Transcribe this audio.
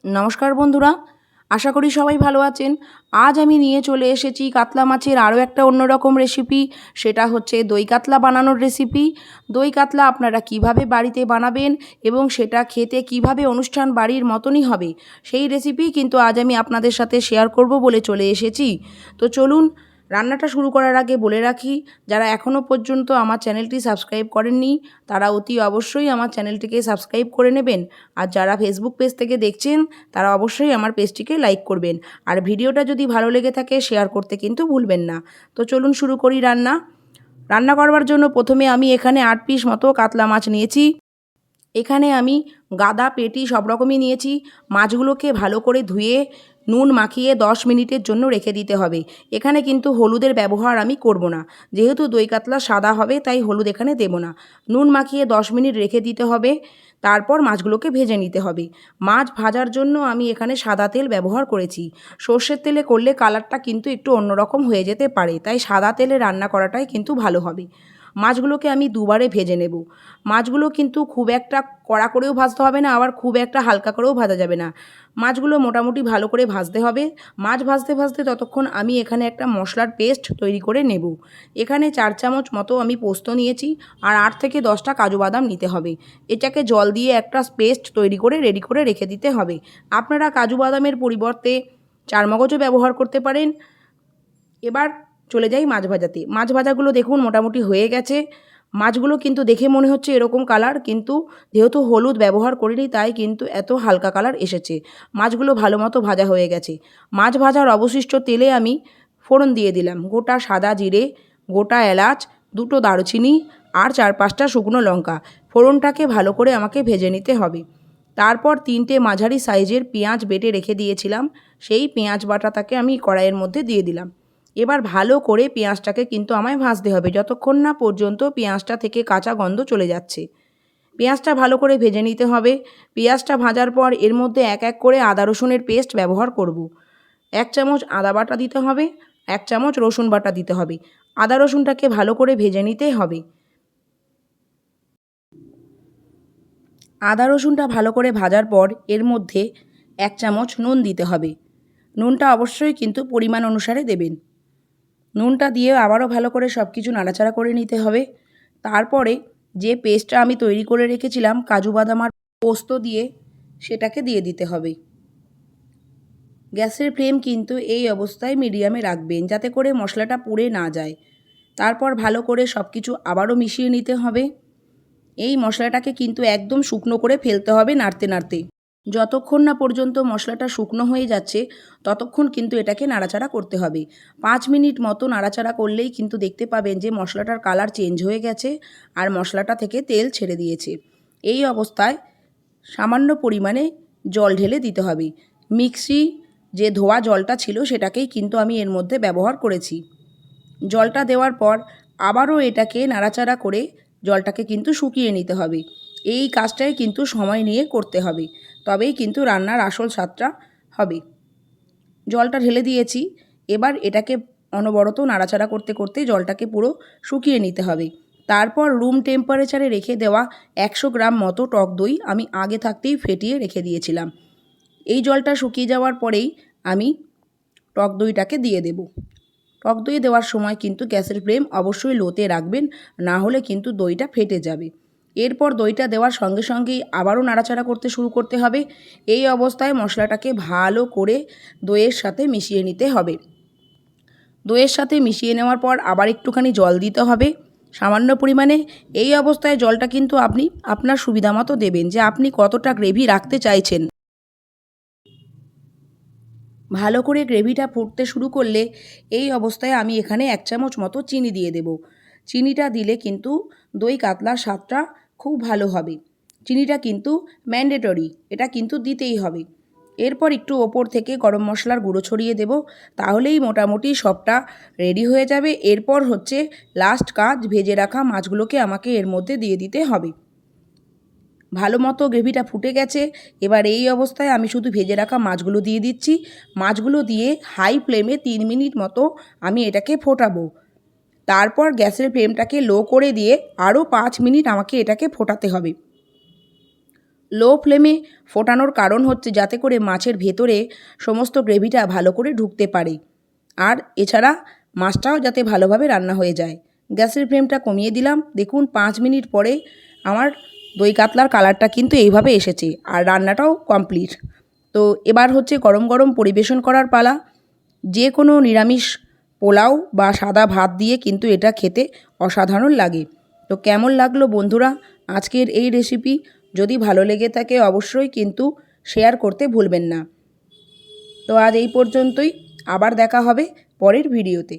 নমস্কার বন্ধুরা, আশা করি সবাই ভালো আছেন। আজ আমি নিয়ে চলে এসেছি কাতলা মাছের আরও একটা অন্যরকম রেসিপি। সেটা হচ্ছে দই কাতলা বানানোর রেসিপি। দই কাতলা আপনারা কিভাবে বাড়িতে বানাবেন এবং সেটা খেতে কিভাবে অনুষ্ঠান বাড়ির মতনই হবে, সেই রেসিপি কিন্তু আজ আমি আপনাদের সাথে শেয়ার করব বলে চলে এসেছি। তো চলুন, রান্নাটা শুরু করার আগে বলে রাখি, যারা এখনও পর্যন্ত আমার চ্যানেলটি সাবস্ক্রাইব করেননি তারা অতি অবশ্যই আমার চ্যানেলটিকে সাবস্ক্রাইব করে নেবেন। আর যারা ফেসবুক পেজ থেকে দেখছেন তারা অবশ্যই আমার পেজটিকে লাইক করবেন। আর ভিডিওটা যদি ভালো লেগে থাকে শেয়ার করতে কিন্তু ভুলবেন না। তো চলুন শুরু করি রান্না করবার জন্য প্রথমে আমি এখানে 8 পিস মতো কাতলা মাছ নিয়েছি। এখানে আমি গাদা, পেটি সব রকমই নিয়েছি। মাছগুলোকে ভালো করে ধুয়ে নুন মাখিয়ে 10 মিনিটের জন্য রেখে দিতে হবে। এখানে কিন্তু হলুদের ব্যবহার আমি করব না, যেহেতু দই কাতলা সাদা হবে তাই হলুদ এখানে দেব না। নুন মাখিয়ে 10 মিনিট রেখে দিতে হবে। তারপর মাছগুলোকে ভেজে নিতে হবে। মাছ ভাজার জন্য আমি এখানে সাদা তেল ব্যবহার করেছি। সর্ষের তেলে করলে কালারটা কিন্তু একটু অন্যরকম হয়ে যেতে পারে, তাই সাদা তেলে রান্না করাটাই কিন্তু ভালো হবে। মাছগুলোকে আমি দুবারে ভেজে নেব। মাছগুলো কিন্তু খুব একটা কড়া করেও ভাজতে হবে না, আবার খুব একটা হালকা করেও ভাজা যাবে না। মাছগুলো মোটামুটি ভালো করে ভাজতে হবে। মাছ ভাজতে ভাজতে ততক্ষণ আমি এখানে একটা মশলার পেস্ট তৈরি করে নেব। এখানে 4 চামচ মতো আমি পোস্ত নিয়েছি আর 8 থেকে 10টা কাজু বাদাম নিতে হবে। এটাকে জল দিয়ে একটা পেস্ট তৈরি করে রেডি করে রেখে দিতে হবে। আপনারা কাজু বাদামের পরিবর্তে চারমগজও ব্যবহার করতে পারেন। এবার চলে যাই মাছ ভাজাতে। মাছ ভাজাগুলো দেখুন মোটামুটি হয়ে গেছে। মাছগুলো কিন্তু দেখে মনে হচ্ছে এরকম কালার, কিন্তু যেহেতু হলুদ ব্যবহার করিনি তাই কিন্তু এত হালকা কালার এসেছে। মাছগুলো ভালো মতো ভাজা হয়ে গেছে। মাছ ভাজার অবশিষ্ট তেলে আমি ফোড়ন দিয়ে দিলাম গোটা সাদা জিরে, গোটা এলাচ, 2টো দারুচিনি আর 4-5টা শুকনো লঙ্কা। ফোড়নটাকে ভালো করে আমাকে ভেজে নিতে হবে। তারপর 3টে মাঝারি সাইজের পেঁয়াজ বেটে রেখে দিয়েছিলাম, সেই পেঁয়াজ বাটাটাকে আমি কড়াইয়ের মধ্যে দিয়ে দিলাম। এবার ভালো করে পেঁয়াজটাকে কিন্তু আমায় ভাজতে হবে যতক্ষণ না পর্যন্ত পেঁয়াজটা থেকে কাঁচা গন্ধ চলে যাচ্ছে। পেঁয়াজটা ভালো করে ভেজে নিতে হবে। পেঁয়াজটা ভাজার পর এর মধ্যে এক এক করে আদা রসুনের পেস্ট ব্যবহার করব। 1 চামচ আদা বাটা দিতে হবে, 1 চামচ রসুন বাটা দিতে হবে। আদা রসুনটাকে ভালো করে ভেজে নিতে হবে। আদা রসুনটা ভালো করে ভাজার পর এর মধ্যে 1 চামচ নুন দিতে হবে। নুনটা অবশ্যই কিন্তু পরিমাণ অনুসারে দেবেন। নুনটা দিয়ে আবারও ভালো করে সব কিছু নাড়াচাড়া করে নিতে হবে। তারপরে যে পেস্টটা আমি তৈরি করে রেখেছিলাম কাজু বাদাম আর পোস্ত দিয়ে, সেটাকে দিয়ে দিতে হবে। গ্যাসের ফ্লেম কিন্তু এই অবস্থায় মিডিয়ামে রাখবেন যাতে করে মশলাটা পুড়ে না যায়। তারপর ভালো করে সব কিছু আবারও মিশিয়ে নিতে হবে। এই মশলাটাকে কিন্তু একদম শুকনো করে ফেলতে হবে নাড়তে নাড়তে। যতক্ষণ না পর্যন্ত মশলাটা শুকনো হয়ে যাচ্ছে ততক্ষণ কিন্তু এটাকে নাড়াচাড়া করতে হবে। 5 মিনিট মতো নাড়াচাড়া করলেই কিন্তু দেখতে পাবেন যে মশলাটার কালার চেঞ্জ হয়ে গেছে আর মশলাটা থেকে তেল ছেড়ে দিয়েছে। এই অবস্থায় সামান্য পরিমাণে জল ঢেলে দিতে হবে। মিক্সি যে ধোয়া জলটা ছিল সেটাকেই কিন্তু আমি এর মধ্যে ব্যবহার করেছি। জলটা দেওয়ার পর আবারও এটাকে নাড়াচাড়া করে জলটাকে কিন্তু শুকিয়ে নিতে হবে। এই কাজটাই কিন্তু সময় নিয়ে করতে হবে, তবেই কিন্তু রান্নার আসল স্বাদটা হবে। জলটা ঢেলে দিয়েছি। এবার এটাকে অনবরত নাড়াচাড়া করতে করতে জলটাকে পুরো শুকিয়ে নিতে হবে। তারপর রুম টেম্পারেচারে রেখে দেওয়া 100 গ্রাম মতো টক দই আমি আগে থাকতেই ফেটিয়ে রেখে দিয়েছিলাম। এই জলটা শুকিয়ে যাওয়ার পরেই আমি টক দইটাকে দিয়ে দেব। টক দই দেওয়ার সময় কিন্তু গ্যাসের ফ্লেম অবশ্যই লোতে রাখবেন, না হলে কিন্তু দইটা ফেটে যাবে। এরপর দইটা দেওয়ার সঙ্গে সঙ্গেই আবারও নাড়াচাড়া করতে শুরু করতে হবে। এই অবস্থায় মশলাটাকে ভালো করে দইয়ের সাথে মিশিয়ে নিতে হবে। দইয়ের সাথে মিশিয়ে নেওয়ার পর আবার একটুখানি জল দিতে হবে সামান্য পরিমাণে। এই অবস্থায় জলটা কিন্তু আপনি আপনার সুবিধা মতো দেবেন, যে আপনি কতটা গ্রেভি রাখতে চাইছেন। ভালো করে গ্রেভিটা ফুটতে শুরু করলে এই অবস্থায় আমি এখানে 1 চামচ মতো চিনি দিয়ে দেব। চিনিটা দিলে কিন্তু দই কাতলার স্বাদটা খুব ভালো হবে। চিনিটা কিন্তু ম্যান্ডেটরি, এটা কিন্তু দিতেই হবে। এরপর একটু ওপর থেকে গরম মশলার গুঁড়ো ছড়িয়ে দেব, তাহলেই মোটামুটি সবটা রেডি হয়ে যাবে। এরপর হচ্ছে লাস্ট কাজ, ভেজে রাখা মাছগুলোকে আমাকে এর মধ্যে দিয়ে দিতে হবে। ভালো মতো গ্রেভিটা ফুটে গেছে। এবার এই অবস্থায় আমি শুধু ভেজে রাখা মাছগুলো দিয়ে দিচ্ছি। মাছগুলো দিয়ে হাই ফ্লেমে 3 মিনিট মতো আমি এটাকে ফোটাবো। তারপর গ্যাসের ফ্লেমটাকে লো করে দিয়ে আরও 5 মিনিট আমাকে এটাকে ফোটাতে হবে। লো ফ্লেমে ফোটানোর কারণ হচ্ছে যাতে করে মাছের ভেতরে সমস্ত গ্রেভিটা ভালো করে ঢুকতে পারে, আর এছাড়া মাছটাও যাতে ভালোভাবে রান্না হয়ে যায়। গ্যাসের ফ্লেমটা কমিয়ে দিলাম। দেখুন 5 মিনিট পরে আমার দই কাতলার কালারটা কিন্তু এইভাবে এসেছে, আর রান্নাটাও কমপ্লিট। তো এবার হচ্ছে গরম গরম পরিবেশন করার পালা। যে কোনো নিরামিষ পোলাও বা সাদা ভাত দিয়ে কিন্তু এটা খেতে অসাধারণ লাগে। তো কেমন লাগলো বন্ধুরা আজকের এই রেসিপি? যদি ভালো লেগে থাকে অবশ্যই কিন্তু শেয়ার করতে ভুলবেন না। তো আজ এই পর্যন্তই, আবার দেখা হবে পরের ভিডিওতে।